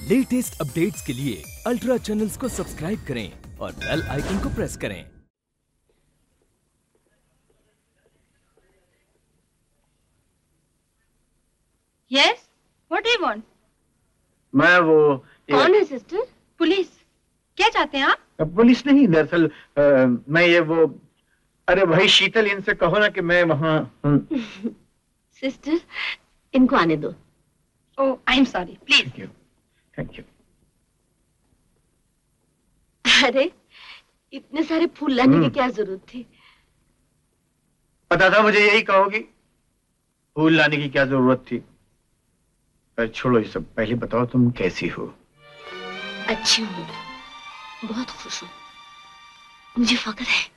Latest updates के लिए ultra channels को सब्सक्राइब करें और बेल आइकन को प्रेस करें। Yes? What do you want? मैं वो कौन है सिस्टर? पुलिस? क्या चाहते हैं आप? पुलिस नहीं, दरअसल मैं ये वो अरे भाई शीतल, इनसे कहो ना कि मैं वहाँ सिस्टर, इनको आने दो। Oh, I am sorry, please. Thank you. अरे, इतने सारे फूल लाने की क्या जरूरत थी? पता था मुझे यही कहोगी, फूल लाने की क्या जरूरत थी। पर छोड़ो ये सब, पहले बताओ तुम कैसी हो? अच्छी हूँ, बहुत खुश हूँ। मुझे फक्र है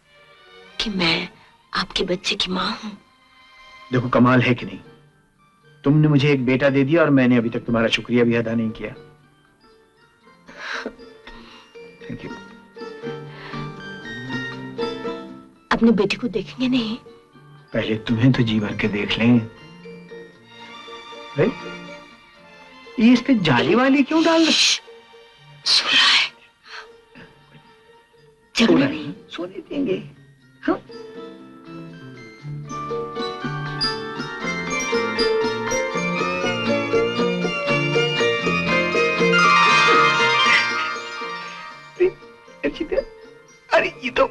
कि मैं आपके बच्चे की माँ हूँ। देखो कमाल है कि नहीं, तुमने मुझे एक बेटा दे दिया और मैंने अभी तक तुम्हारा शुक्रिया भी अदा नहीं किया। Thank you. अपने बेटे को देखेंगे नहीं? पहले तुम्हें तो जी भर के देख लें। ये इस पे जाली वाली क्यों डाल रहे? सो रहा है। जगना नहीं। सोने देंगे। हाँ? अरे ये तो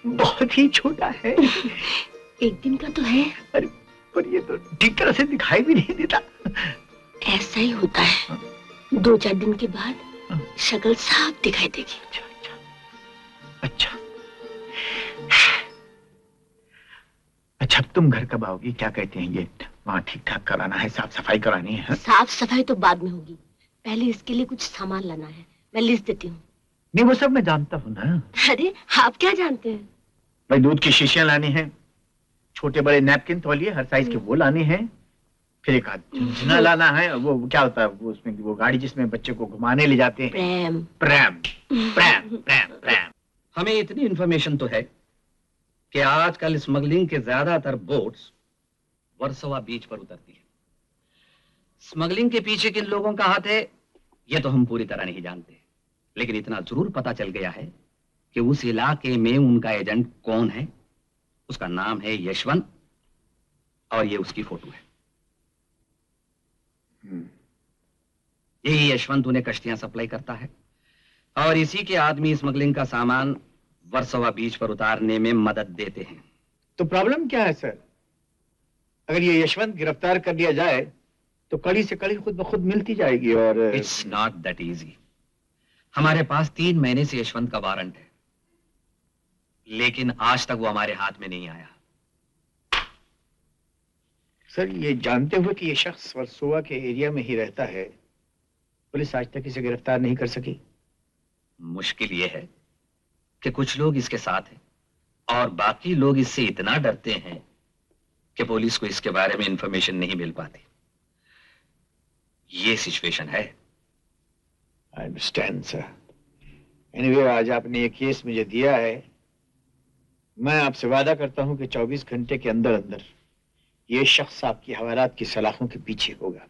बहुत ही छोटा है। एक दिन का तो है। अरे पर ये तो ठीक तरह से दिखाई भी नहीं देता। ऐसा ही होता है, 2-4 दिन के बाद शक्ल साफ दिखाई देगी। अच्छा अच्छा, अब तुम घर कब आओगी? क्या कहते हैं, ये वहाँ ठीक ठाक कराना है, साफ सफाई करानी है? साफ सफाई तो बाद में होगी, पहले इसके लिए कुछ सामान लाना है। मैं लिस्ट देती हूँ। नहीं वो सब मैं जानता हूँ ना। अरे आप क्या जानते हैं? भाई दूध की शीशियां लानी है, छोटे बड़े नैपकिन तौलिए हर साइज के वो लाने हैं, फिर एक आध झुंझुना लाना है। वो क्या होता है वो, उसमें वो गाड़ी जिसमें बच्चे को घुमाने ले जाते हैं। प्रेम प्रेम प्रेम प्रेम प्रेम। हमें इतनी इंफॉर्मेशन तो है कि आजकल स्मगलिंग के ज्यादातर बोट्स वर्सोवा बीच पर उतरती है। स्मगलिंग के पीछे किन लोगों का हाथ है ये तो हम पूरी तरह नहीं जानते, लेकिन इतना जरूर पता चल गया है कि उस इलाके में उनका एजेंट कौन है। उसका नाम है यशवंत और ये उसकी फोटो है। यही यशवंत उन्हें कश्तियां सप्लाई करता है और इसी के आदमी स्मगलिंग का सामान वर्सोवा बीच पर उतारने में मदद देते हैं। तो प्रॉब्लम क्या है सर? अगर ये यशवंत गिरफ्तार कर लिया जाए तो कड़ी से कड़ी खुद ब खुद मिलती जाएगी। और इट्स नॉट दैट इजी। हमारे पास 3 महीने से यशवंत का वारंट है, लेकिन आज तक वो हमारे हाथ में नहीं आया। सर ये जानते हुए कि ये शख्स वर्सोवा के एरिया में ही रहता है, पुलिस आज तक इसे गिरफ्तार नहीं कर सकी। मुश्किल ये है कि कुछ लोग इसके साथ हैं और बाकी लोग इससे इतना डरते हैं कि पुलिस को इसके बारे में इंफॉर्मेशन नहीं मिल पाती। ये सिचुएशन है। I understand sir. एनीवे, आज आपने ये केस मुझे दिया है, मैं आपसे वादा करता हूं कि 24 घंटे के अंदर अंदर ये शख्स आपकी हवालात की सलाखों के पीछे होगा।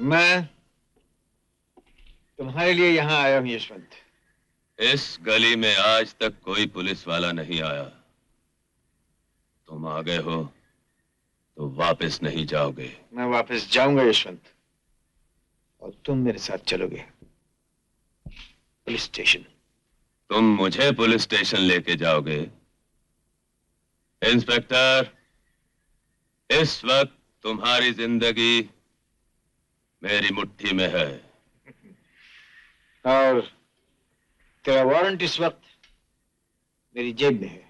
मैं तुम्हारे लिए यहाँ आया हूँ यशवंत। इस गली में आज तक कोई पुलिस वाला नहीं आया। तुम आ गए हो तो वापस नहीं जाओगे। मैं वापस जाऊंगा यशवंत, और तुम मेरे साथ चलोगे पुलिस स्टेशन। तुम मुझे पुलिस स्टेशन लेके जाओगे? इंस्पेक्टर, इस वक्त तुम्हारी जिंदगी मेरी मुट्ठी में है। और तेरा वारंट इस वक्त मेरी जेब में है।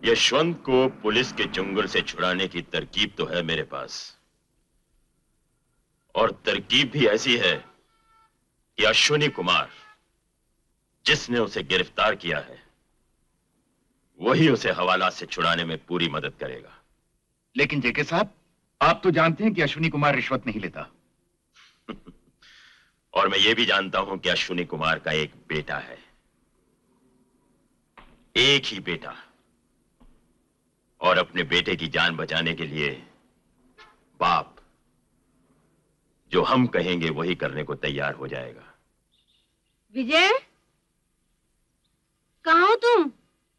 यशवंत को पुलिस के चंगुल से छुड़ाने की तरकीब तो है मेरे पास, और तरकीब भी ऐसी है कि अश्विनी कुमार जिसने उसे गिरफ्तार किया है वही उसे हवालात से छुड़ाने में पूरी मदद करेगा। लेकिन जेके साहब, आप तो जानते हैं कि अश्विनी कुमार रिश्वत नहीं लेता। और मैं ये भी जानता हूं कि अश्विनी कुमार का एक बेटा है, एक ही बेटा, और अपने बेटे की जान बचाने के लिए बाप जो हम कहेंगे वही करने को तैयार हो जाएगा। विजय, कहाँ हो तुम?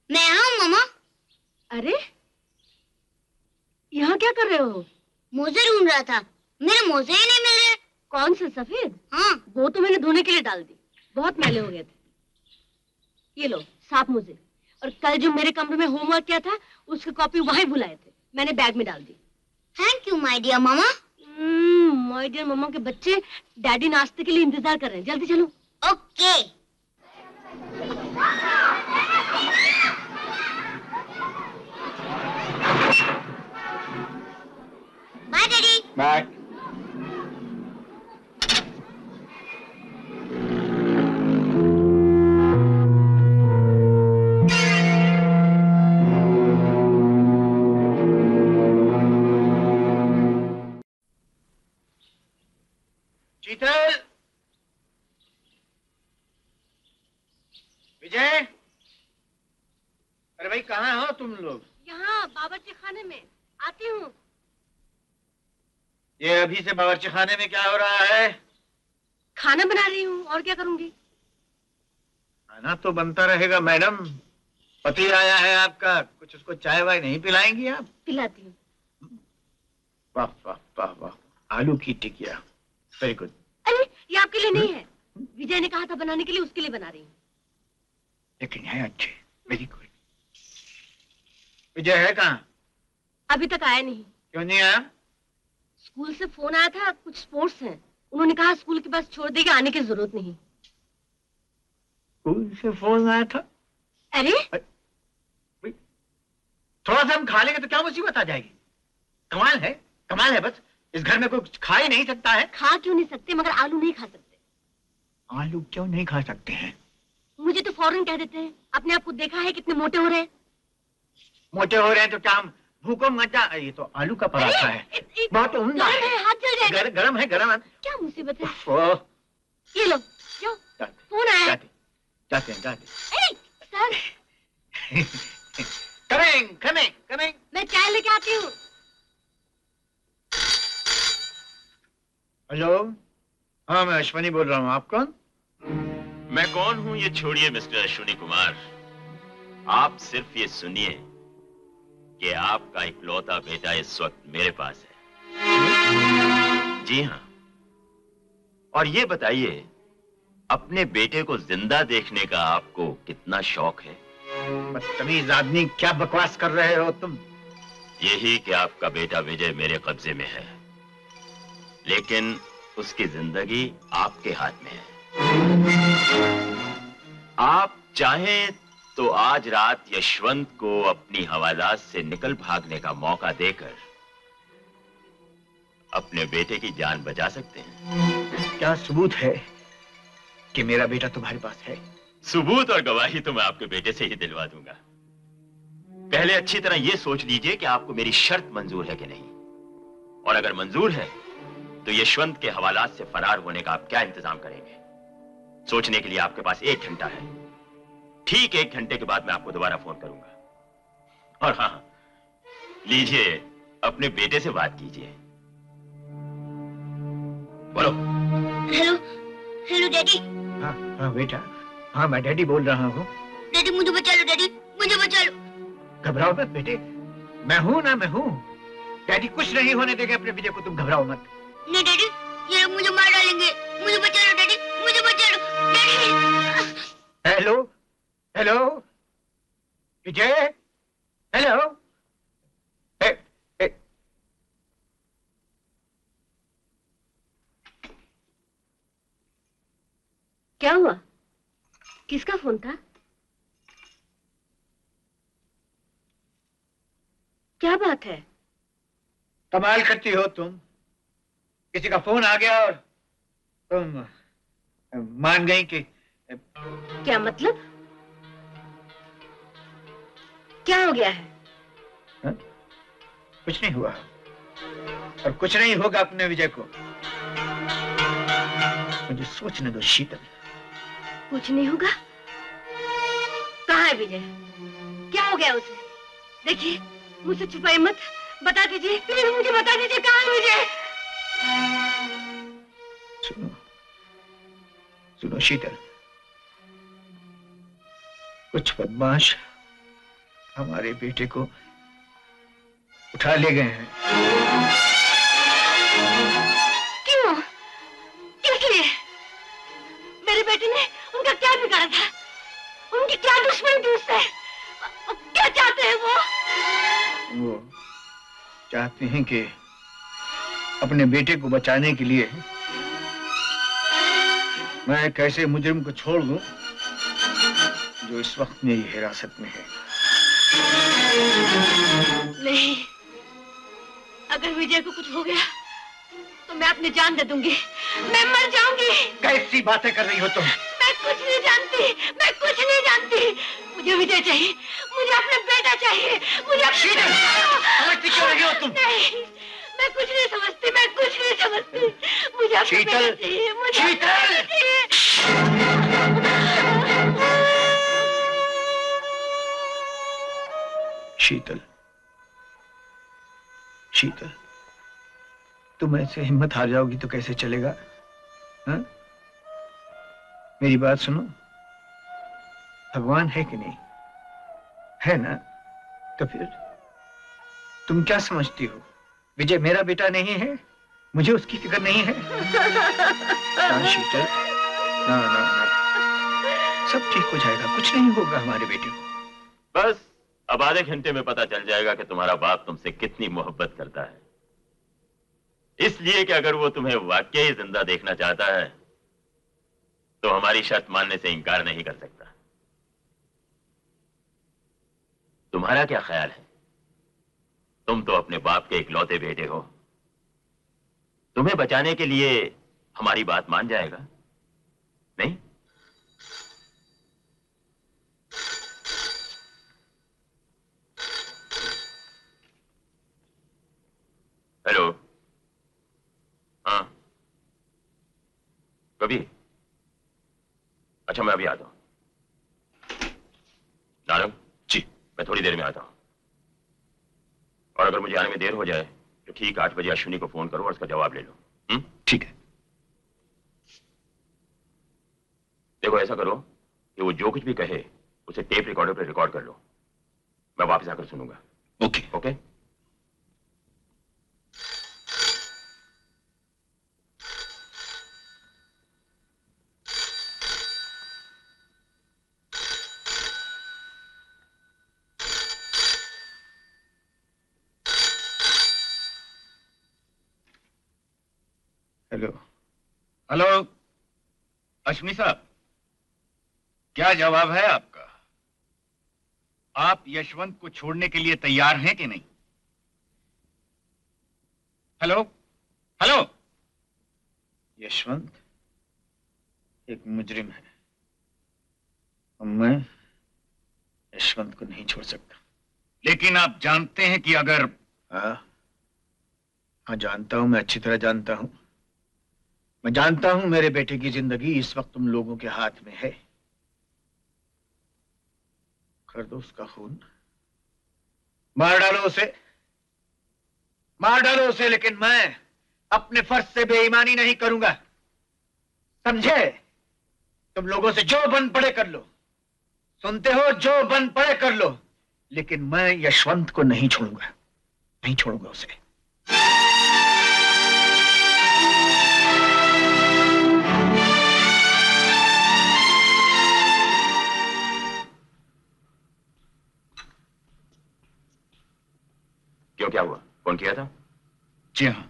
मैं यहाँ हूँ मामा। अरे, यहाँ क्या कर रहे हो? मोजे ढूंढ रहा था, मेरे मोजे ही नहीं मिल रहे। कौन से सफेद? हाँ। वो तो मैंने धोने के लिए डाल दी, बहुत मैले हो गए थे। ये लो साफ मोजे। और कल जो मेरे कमरे में होमवर्क किया था उसकी कॉपी वहीं भुलाए थे, मैंने बैग में डाल दी। Thank you my dear mama. My dear mama के बच्चे डैडी नाश्ते के लिए इंतजार कर रहे हैं, जल्दी चलो। Okay. Bye daddy. Bye. Sheetal, Vijay, अरे भाई कहाँ हो तुम लोग? यहाँ बावर्ची खाने में, आती हूँ। ये अभी से बावर्ची खाने में क्या हो रहा है? खाना बना रही हूँ, और क्या करूँगी? खाना तो बनता रहेगा मैडम। पति आया है आपका, कुछ उसको चाय वाय नहीं पिलाएंगी आप? पिलाती हूँ। वाह वाह वाह वाह, आलू की टिकिया, वेरी गुड। अरे ये आपके लिए नहीं है, विजय ने कहा था बनाने के लिए, उसके लिए बना रही हूँ। लेकिन है अच्छे, वेरी गुड। विजय है कहाँ? अभी तक आया नहीं। क्यों नहीं आया? स्कूल से फोन आया था, कुछ स्पोर्ट्स हैं, उन्होंने कहा स्कूल की बस छोड़ देगी, आने की जरूरत नहीं। स्कूल से फोन आया था? अरे थोड़ा सा हम खा लेंगे तो क्या मुसीबत आ जाएगी? कमाल है, कमाल है। बस इस घर में कोई कुछ खा ही नहीं सकता है। खा क्यों नहीं सकते, मगर आलू नहीं खा सकते। आलू क्यों नहीं खा सकते हैं? मुझे तो फौरन कह देते हैं। अपने आप को देखा है कितने मोटे हो रहे हैं। मोटे हो रहे हैं तो क्या हम भूखों मर जा? ये तो आलू का पराठा है, बहुत उम्दा गरम है, हाथ जल जाएगा। गरम है, गरम है। क्या मुसीबत है? ओह, ये लो, जाओ, फोन आया है। जाते हैं। ए, सर, कमिंग। मैं चाय लेके आती हूँ। हेलो, हाँ मैं अश्वनी बोल रहा हूँ। आप कौन? मैं कौन हूं ये छोड़िए मिस्टर अश्विनी कुमार। आप सिर्फ ये सुनिए कि आपका इकलौता बेटा इस वक्त मेरे पास है। जी हाँ, और ये बताइए अपने बेटे को जिंदा देखने का आपको कितना शौक है? बदतमीज आदमी, क्या बकवास कर रहे हो तुम? यही कि आपका बेटा विजय मेरे कब्जे में है, लेकिन उसकी जिंदगी आपके हाथ में है। आप चाहें तो आज रात यशवंत को अपनी हवालात से निकल भागने का मौका देकर अपने बेटे की जान बचा सकते हैं। क्या सबूत है कि मेरा बेटा तुम्हारे पास है? सबूत और गवाही तो मैं आपके बेटे से ही दिलवा दूंगा। पहले अच्छी तरह यह सोच लीजिए कि आपको मेरी शर्त मंजूर है कि नहीं, और अगर मंजूर है तो यशवंत के हवालात से फरार होने का आप क्या इंतजाम करेंगे? सोचने के लिए आपके पास 1 घंटा है। ठीक 1 घंटे के बाद मैं आपको दोबारा फोन करूंगा। और हाँ, लीजिए अपने बेटे से बात कीजिए। बोलो। Hello daddy. हाँ बेटा, हाँ मैं डैडी बोल रहा हूँ। डैडी मुझे बचा लो, डैडी मुझे बचा लो। घबराओ मत बेटे, मैं हूँ ना, मैं हूँ। डैडी कुछ नहीं होने देंगे अपने विजय को, तुम घबराओ मत। नहीं डैडी, ये लोग मुझे मार डालेंगे। मुझे बचा लो डैडी, मुझे बचा लो डैडी। हेलो विजय, हेलो। क्या हुआ? किसका फोन था? क्या बात है? कमाल करती हो तुम। किसी का फोन आ गया और तुम मान गई कि... क्या मतलब? क्या हो गया है? हा? कुछ नहीं हुआ और कुछ नहीं होगा अपने विजय को। मुझे सोचने दो शीतल। कुछ नहीं होगा? कहाँ है विजय? क्या हो गया उसे? देखिए, मुझसे छुपाइए मत, बता दीजिए, प्लीज मुझे बता दीजिए कहाँ है विजय? सुनो शीतल, कुछ बदमाश हमारे बेटे को उठा ले गए हैं। क्यों? किस लिए? मेरे बेटे ने उनका क्या बिगाड़ा था? उनकी क्या दुश्मनी थी उससे? क्या चाहते हैं वो चाहते हैं कि अपने बेटे को बचाने के लिए मैं एक ऐसे मुजरिम को छोड़ दूं जो इस वक्त मेरी हिरासत में है। नहीं, अगर विजय को कुछ हो गया तो मैं अपनी जान दे दूंगी, मैं मर जाऊंगी। कैसी बातें कर रही हो तुम? मैं कुछ नहीं जानती, मैं कुछ नहीं जानती। मुझे विजय चाहिए, मुझे अपना बेटा चाहिए, मुझे समझती क्यों रही हो तुम? नहीं, मैं कुछ नहीं समझती, मैं कुछ नहीं समझती। मुझे अपना बेटा चाहिए, मुझे अपना बेटा चाहिए। शीतल, शीतल, तुम ऐसे हिम्मत हार जाओगी तो कैसे चलेगा? हा? मेरी बात सुनो, भगवान है कि नहीं? है ना? तो फिर तुम क्या समझती हो? विजय मेरा बेटा नहीं है? मुझे उसकी फिक्र नहीं है? ना शीतल, ना ना ना, सब ठीक हो जाएगा, कुछ नहीं होगा हमारे बेटे को। बस अब आधे घंटे में पता चल जाएगा कि तुम्हारा बाप तुमसे कितनी मोहब्बत करता है। इसलिए कि अगर वो तुम्हें वाकई जिंदा देखना चाहता है तो हमारी शर्त मानने से इनकार नहीं कर सकता। तुम्हारा क्या ख्याल है? तुम तो अपने बाप के इकलौते बेटे हो। तुम्हें बचाने के लिए हमारी बात मान जाएगा? नहीं? हेलो। हाँ, कभी? अच्छा, मैं अभी आता हूं। नारंग जी, मैं थोड़ी देर में आता हूं। और अगर मुझे आने में देर हो जाए तो ठीक 8 बजे अश्विनी को फोन करो और उसका जवाब ले लो। ठीक है। देखो, ऐसा करो कि वो जो कुछ भी कहे उसे टेप रिकॉर्डर पर रिकॉर्ड कर लो। मैं वापस आकर सुनूंगा। Okay. Okay? Hello. Hello Ashwini साहब, क्या जवाब है आपका? आप यशवंत को छोड़ने के लिए तैयार हैं कि नहीं? Hello hello. यशवंत एक मुजरिम है और मैं यशवंत को नहीं छोड़ सकता। लेकिन आप जानते हैं कि अगर... हाँ, जानता हूं, मैं अच्छी तरह जानता हूं। मैं जानता हूं मेरे बेटे की जिंदगी इस वक्त तुम लोगों के हाथ में है। कर दो उसका खून, मार डालो उसे, मार डालो उसे, लेकिन मैं अपने फर्ज से बेईमानी नहीं करूंगा, समझे? तुम लोगों से जो बन पड़े कर लो, सुनते हो? जो बन पड़े कर लो, लेकिन मैं यशवंत को नहीं छोड़ूंगा, नहीं छोड़ूंगा उसे। क्यों, क्या हुआ? फोन किया था? जी हाँ।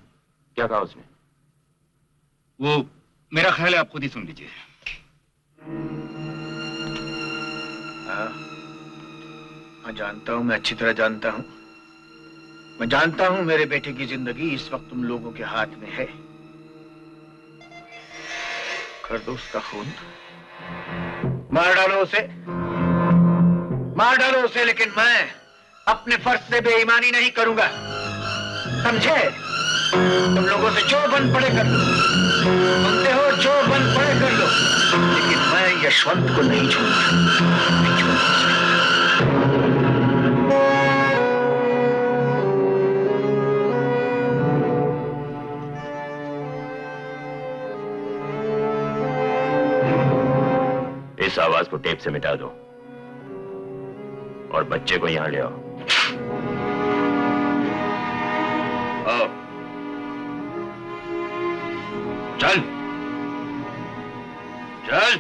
क्या कहा उसने? वो, मेरा ख्याल है आप खुद ही सुन लीजिए। हाँ, जानता हूं, मैं अच्छी तरह जानता हूं। मैं जानता हूं मेरे बेटे की जिंदगी इस वक्त तुम लोगों के हाथ में है। कर दो उसका खून, मार डालो उसे, मार डालो उसे, लेकिन मैं अपने फर्ज से बेईमानी नहीं करूंगा, समझे? तुम लोगों से जो बन पड़े कर लो, सुनते हो? जो बन पड़े कर लो, लेकिन मैं यशवंत को नहीं छोड़ूंगा, नहीं छोड़ूंगा उसे। इस आवाज को टेप से मिटा दो और बच्चे को यहां ले आओ। चल चल।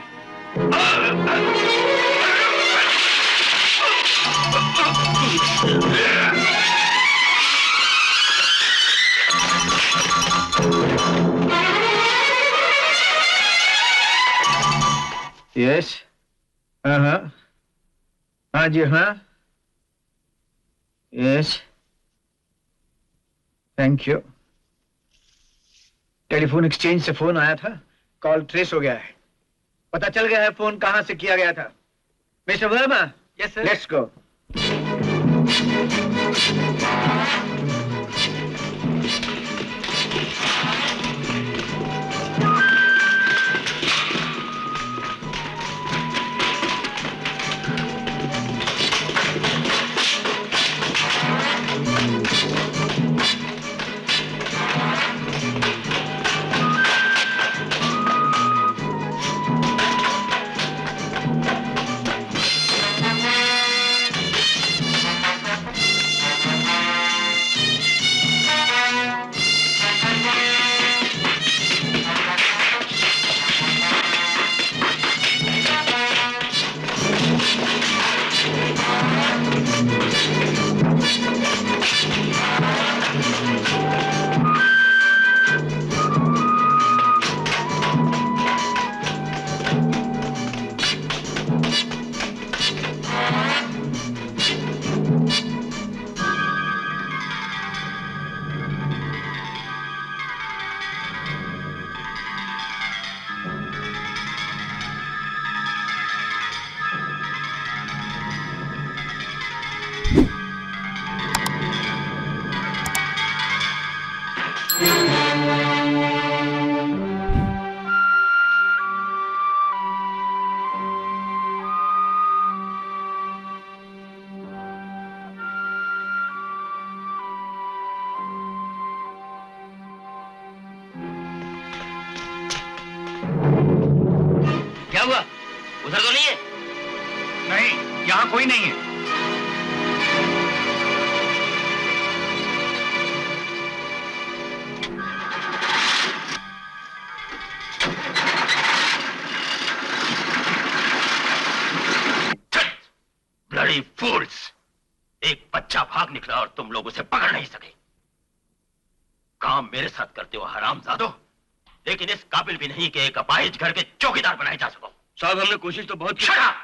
यस, हाँ हाँ, हाँ जी हाँ, yes, thank you. Telephone exchange से फोन आया था, कॉल ट्रेस हो गया है, पता चल गया है फोन कहां से किया गया था। Mister Verma, yes sir, let's go. उधर तो नहीं है? नहीं, यहाँ कोई नहीं है। ब्लडी फूल्स! एक बच्चा भाग निकला और तुम लोग उसे पकड़ नहीं सके। काम मेरे साथ करते हो हरामजादो, लेकिन इस काबिल भी नहीं कि एक अपाहिज घर के चौकीदार बनाए जा सको। साहब हमने कोशिश तो बहुत की। Shut up!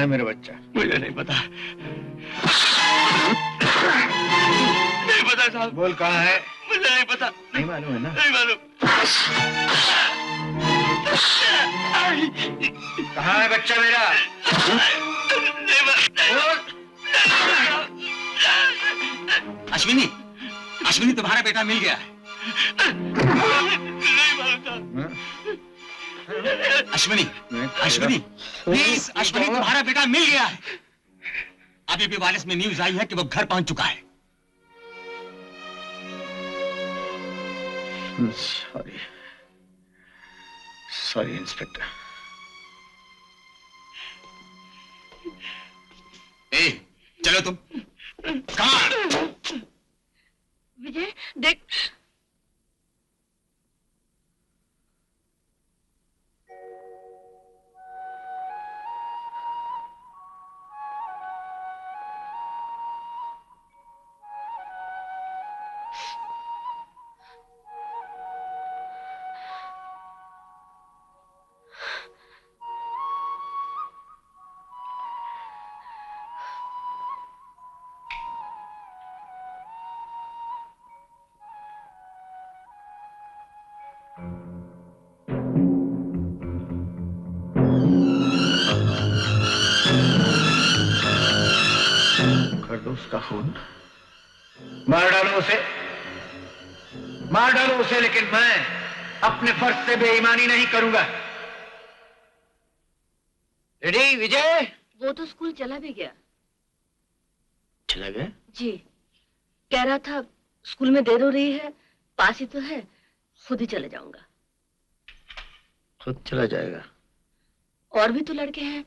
मेरा बच्चा? मुझे नहीं पता। नहीं पता साहब। बोल कहाँ है? मुझे नहीं पता। नहीं मालूम है ना? नहीं मालूम। कहाँ है बच्चा मेरा? नहीं मालूम। अश्विनी, अश्विनी तुम्हारा बेटा मिल गया है। नहीं मालूम साहब। अश्विनी, अश्विनी, प्लीज अश्विनी, तुम्हारा बेटा मिल गया है। अभी भी वायरस में न्यूज आई है कि वो घर पहुंच चुका है। Sorry, sorry inspector. ए, चलो तुम। कम। विजय देख, कर दो उसका खून, मार डालो उसे, मार डालो उसे, लेकिन मैं अपने फर्ज से बेईमानी नहीं करूंगा। रेडी विजय? वो तो स्कूल चला भी गया। चला गया? जी, कह रहा था स्कूल में देर हो रही है, पास ही तो है, खुद ही चले जाऊंगा। खुद चला जाएगा? और भी तो लड़के हैं,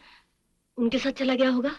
उनके साथ चला गया होगा।